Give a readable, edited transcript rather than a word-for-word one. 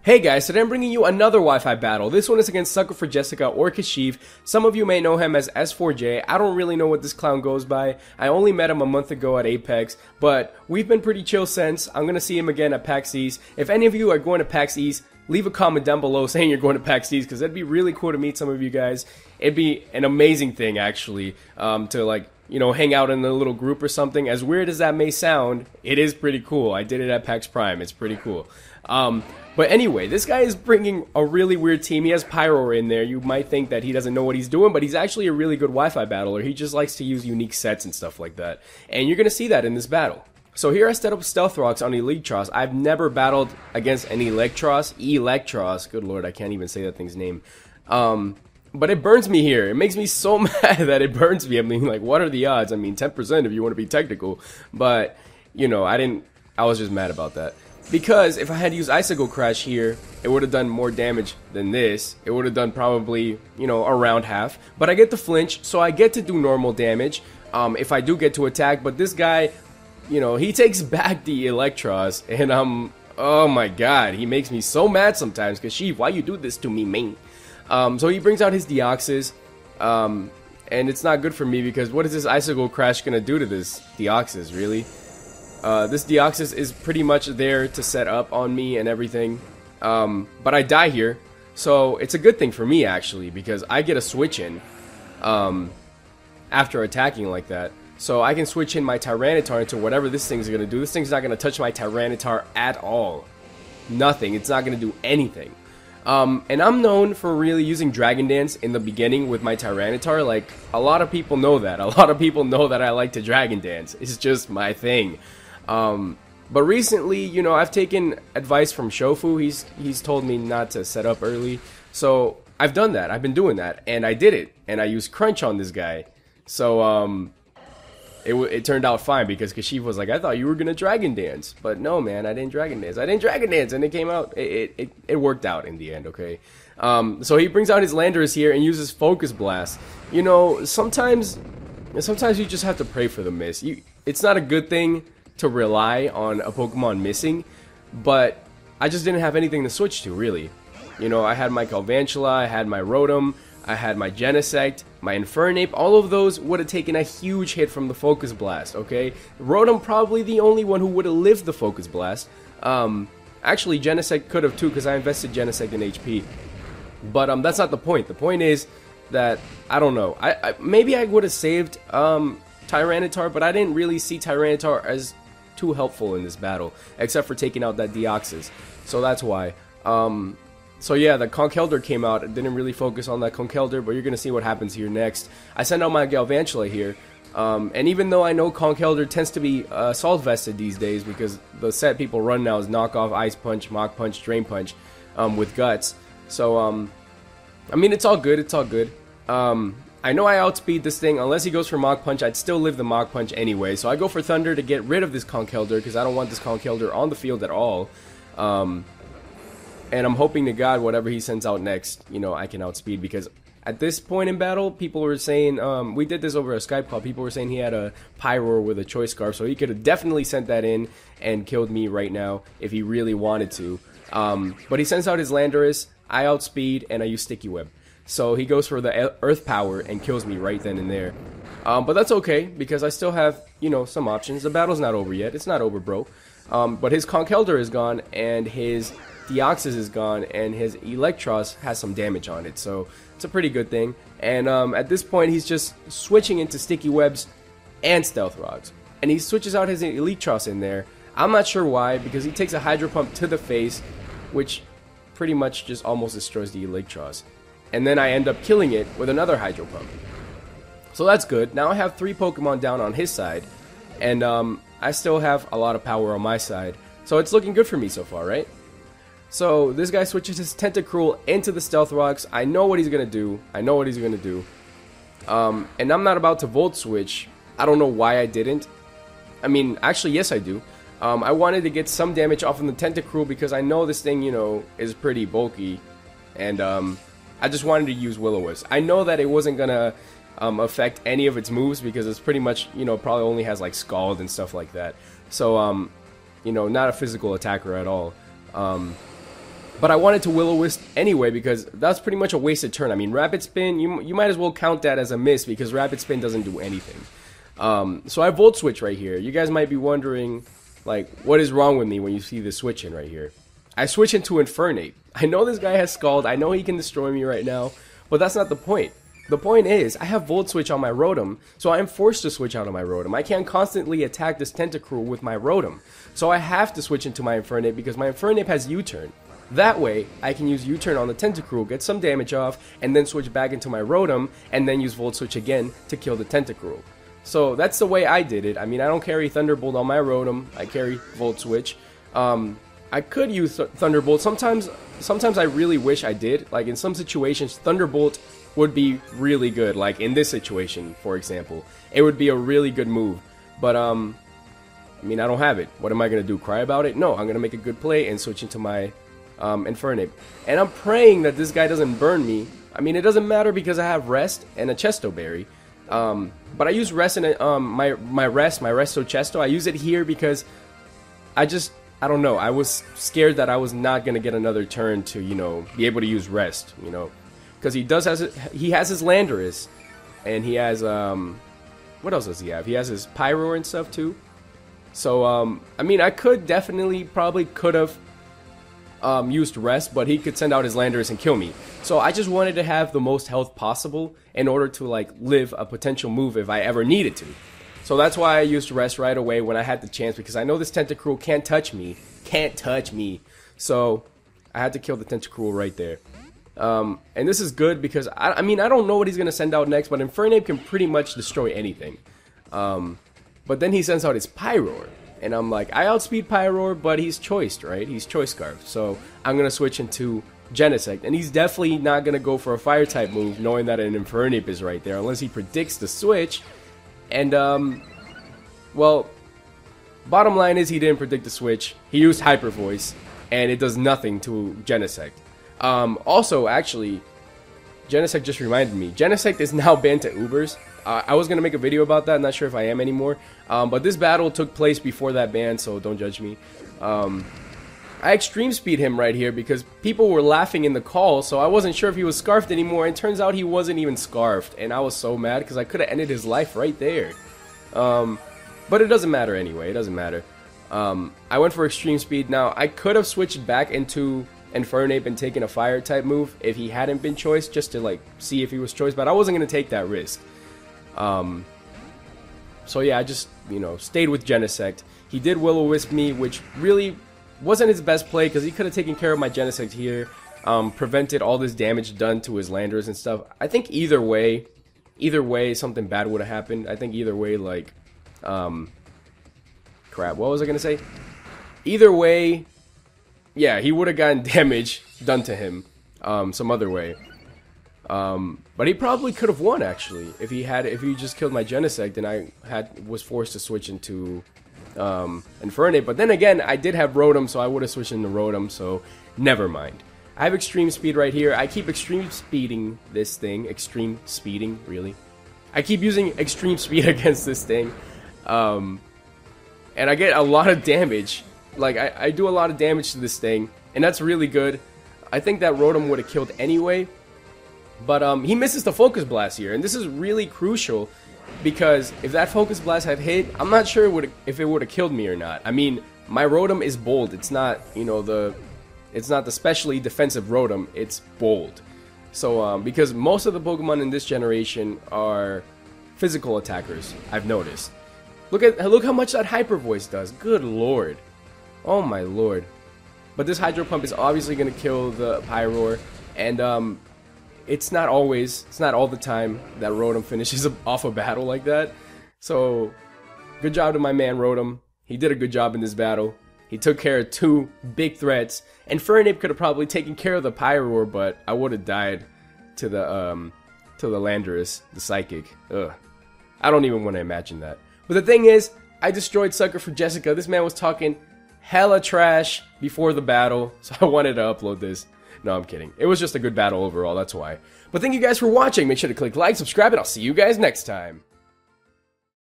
Hey guys, today I'm bringing you another Wi-Fi battle. This one is against Sucker for Jessica or Kashiv. Some of you may know him as S4J. I don't really know what this clown goes by. I only met him a month ago at Apex, but we've been pretty chill since. I'm gonna see him again at PAX East. If any of you are going to PAX East, leave a comment down below saying you're going to PAX East, because that'd be really cool to meet some of you guys. It'd be an amazing thing, actually, to hang out in a little group or something. As weird as that may sound, it is pretty cool. I did it at PAX Prime. It's pretty cool. But anyway, this guy is bringing a really weird team. He has Pyro in there. You might think that he doesn't know what he's doing, but he's actually a really good Wi-Fi battler. He just likes to use unique sets and stuff like that. And you're going to see that in this battle. So here I set up Stealth Rocks on Electros. I've never battled against an Electros. Good lord, I can't even say that thing's name. But it burns me here. It makes me so mad that it burns me. I mean, like, what are the odds? I mean, 10% if you want to be technical. But, you know, I was just mad about that. Because if I had used Icicle Crash here, it would have done more damage than this. It would have done probably, you know, around half. But I get to flinch, so I get to do normal damage if I do get to attack. But this guy, you know, he takes back the Electros, and oh my god, he makes me so mad sometimes. Kashiv, why you do this to me, man? So he brings out his Deoxys, and it's not good for me because what is this Icicle Crash gonna do to this Deoxys, really? This Deoxys is pretty much there to set up on me and everything, but I die here, so it's a good thing for me actually, because I get a switch in after attacking like that. So I can switch in my Tyranitar into whatever this thing's gonna do. This thing's not gonna touch my Tyranitar at all. Nothing. It's not gonna do anything. And I'm known for really using Dragon Dance in the beginning with my Tyranitar. Like, a lot of people know that. A lot of people know that I like to Dragon Dance. It's just my thing. But recently, you know, I've taken advice from Shofu. He's told me not to set up early. So I've done that. I've been doing that. And I did it. And I used Crunch on this guy. So, it turned out fine because Kashiv was like, I thought you were going to Dragon Dance. But no, man, I didn't Dragon Dance. I didn't Dragon Dance, and it came out. It worked out in the end, okay? So he brings out his Landorus here and uses Focus Blast. You know, sometimes you just have to pray for the miss. It's not a good thing to rely on a Pokemon missing, but I just didn't have anything to switch to, really. You know, I had my Galvantula, I had my Rotom, I had my Genesect, my Infernape. All of those would have taken a huge hit from the Focus Blast, okay? Rotom probably the only one who would have lived the Focus Blast. Actually, Genesect could have too, because I invested Genesect in HP. But that's not the point. The point is that, I don't know, maybe I would have saved Tyranitar, but I didn't really see Tyranitar as too helpful in this battle, except for taking out that Deoxys. So that's why. So yeah, the Conkeldurr came out. I didn't really focus on that Conkeldurr, but you're going to see what happens here next. I send out my Galvantula here, and even though I know Conkeldurr tends to be Assault Vested these days, because the set people run now is Knockoff, Ice Punch, Mach Punch, Drain Punch, with Guts. So, I mean, it's all good, it's all good. I know I outspeed this thing. Unless he goes for Mach Punch, I'd still live the Mach Punch anyway. So I go for Thunder to get rid of this Conkeldurr, because I don't want this Conkeldurr on the field at all. And I'm hoping to God whatever he sends out next, you know, I can outspeed. Because at this point in battle, people were saying, we did this over a Skype call, people were saying he had a Pyroar with a Choice Scarf. So he could have definitely sent that in and killed me right now if he really wanted to. But he sends out his Landorus, I outspeed, and I use Sticky Web. So he goes for the Earth Power and kills me right then and there. But that's okay, because I still have, you know, some options. The battle's not over yet. It's not over, bro. But his Conkeldurr is gone, and his Deoxys is gone, and his Electros has some damage on it. So it's a pretty good thing. And at this point, he's just switching into Sticky Webs and Stealth Rocks. And he switches out his Electros in there. I'm not sure why, because he takes a Hydro Pump to the face, which pretty much just almost destroys the Electros. And then I end up killing it with another Hydro Pump. So that's good. Now I have 3 Pokemon down on his side, and I still have a lot of power on my side. So it's looking good for me so far, right? So this guy switches his Tentacruel into the Stealth Rocks. I know what he's going to do. And I'm not about to Volt Switch. I don't know why I didn't. I mean, actually, yes I do. I wanted to get some damage off of the Tentacruel because I know this thing, you know, is pretty bulky. And I just wanted to use Will-O-Wisp. I know that it wasn't going to affect any of its moves because it's pretty much, you know, probably only has like Scald and stuff like that. So, you know, not a physical attacker at all. But I wanted to Will-O-Wisp anyway because that's pretty much a wasted turn. I mean, Rapid Spin, you might as well count that as a miss because Rapid Spin doesn't do anything. So I Volt Switch right here. You guys might be wondering, like, what is wrong with me when you see this switch in right here? I switch into Infernape. I know this guy has Scald. I know he can destroy me right now, but that's not the point. The point is, I have Volt Switch on my Rotom, so I am forced to switch out of my Rotom. I can't constantly attack this Tentacruel with my Rotom. So I have to switch into my Infernape because my Infernape has U-Turn. That way, I can use U-Turn on the Tentacruel, get some damage off, and then switch back into my Rotom, and then use Volt Switch again to kill the Tentacruel. So that's the way I did it. I mean, I don't carry Thunderbolt on my Rotom. I carry Volt Switch. I could use Thunderbolt. Sometimes I really wish I did. Like, in some situations, Thunderbolt would be really good. Like, in this situation, for example. It would be a really good move. But, I mean, I don't have it. What am I going to do? Cry about it? No, I'm going to make a good play and switch into my Infernape. And I'm praying that this guy doesn't burn me. I mean, it doesn't matter because I have Rest and a Chesto Berry. But I use Rest in my Resto Chesto. I use it here because I don't know. I was scared that I was not going to get another turn to, you know, be able to use Rest, you know. Because he has his Landorus, and he has, what else does he have? He has his Pyroar and stuff, too. So, I mean, I could probably could have used Rest, but he could send out his Landorus and kill me. So I just wanted to have the most health possible in order to, like, live a potential move if I ever needed to. So that's why I used Rest right away when I had the chance, because I know this Tentacruel can't touch me. Can't touch me. So I had to kill the Tentacruel right there. And this is good because, I mean, I don't know what he's going to send out next, but Infernape can pretty much destroy anything. But then he sends out his Pyroar. And I'm like, I outspeed Pyroar, but he's choiced, right? He's Choice Scarf. So I'm going to switch into Genesect. And he's definitely not going to go for a Fire-type move, knowing that an Infernape is right there, unless he predicts the switch. And, well, bottom line is he didn't predict the switch. He used Hyper Voice, and it does nothing to Genesect. Also, actually, Genesect just reminded me. Genesect is now banned to Ubers. I was going to make a video about that. I'm not sure if I am anymore. But this battle took place before that ban, so don't judge me. I Extreme Speed him right here because people were laughing in the call, so I wasn't sure if he was Scarfed anymore, and turns out he wasn't even Scarfed, and I was so mad because I could have ended his life right there. But it doesn't matter anyway, it doesn't matter. I went for Extreme Speed. Now, I could have switched back into Infernape and taken a Fire-type move if he hadn't been choiced, just to, like, see if he was choiced, but I wasn't going to take that risk. So yeah, I just, you know, stayed with Genesect. He did Will-O-Wisp me, which really wasn't his best play because he could have taken care of my Genesect here, prevented all this damage done to his Landers and stuff. I think either way something bad would have happened. I think either way, like, crap, what was I gonna say? Either way, yeah, he would have gotten damage done to him some other way. But he probably could have won actually if he just killed my Genesect and I was forced to switch into Infernape. But then again, I did have Rotom, so I would have switched into Rotom, so never mind. I have Extreme Speed right here. I keep Extreme Speeding this thing. Extreme Speeding, really? I keep using Extreme Speed against this thing. And I get a lot of damage. Like, I do a lot of damage to this thing, and that's really good. I think that Rotom would have killed anyway. But he misses the Focus Blast here, and this is really crucial because if that Focus Blast had hit, I'm not sure if it would have killed me or not. I mean, my Rotom is bold. It's not, you know, it's not the specially defensive Rotom. It's bold. So because most of the Pokemon in this generation are physical attackers, I've noticed. Look how much that Hyper Voice does. Good lord. Oh my lord. But this Hydro Pump is obviously going to kill the Pyroar, and it's not all the time that Rotom finishes off a battle like that. So, good job to my man Rotom. He did a good job in this battle. He took care of two big threats. And Infernape could have probably taken care of the Pyroar, but I would have died to the Landorus, the Psychic. Ugh. I don't even want to imagine that. But the thing is, I destroyed Sucker for Jessica. This man was talking hella trash before the battle, so I wanted to upload this. No, I'm kidding. It was just a good battle overall, that's why. But thank you guys for watching. Make sure to click like, subscribe, and I'll see you guys next time.